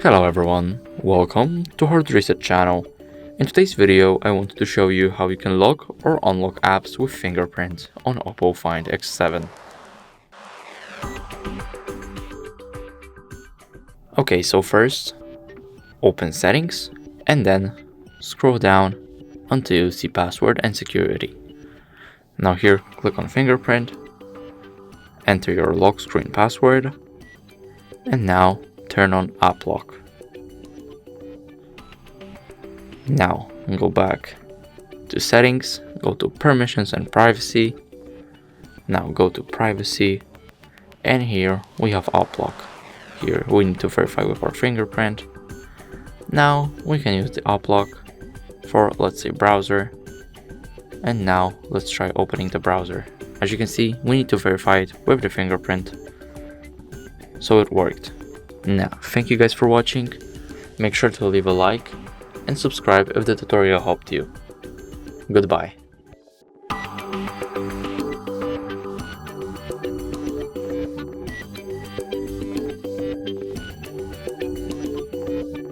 Hello everyone, welcome to HardReset channel. In today's video I wanted to show you how you can lock or unlock apps with Fingerprint on OPPO Find X7. Okay, so first open settings and then scroll down until you see password and security. Now here click on Fingerprint, enter your lock screen password, and now turn on app lock. Now go back to settings, go to permissions and privacy. Now go to privacy, and here we have app lock. Here we need to verify with our fingerprint. Now we can use the app lock for, let's say, browser. And now let's try opening the browser. As you can see, we need to verify it with the fingerprint. So it worked. Now, thank you guys for watching. Make sure to leave a like and subscribe if the tutorial helped you. Goodbye.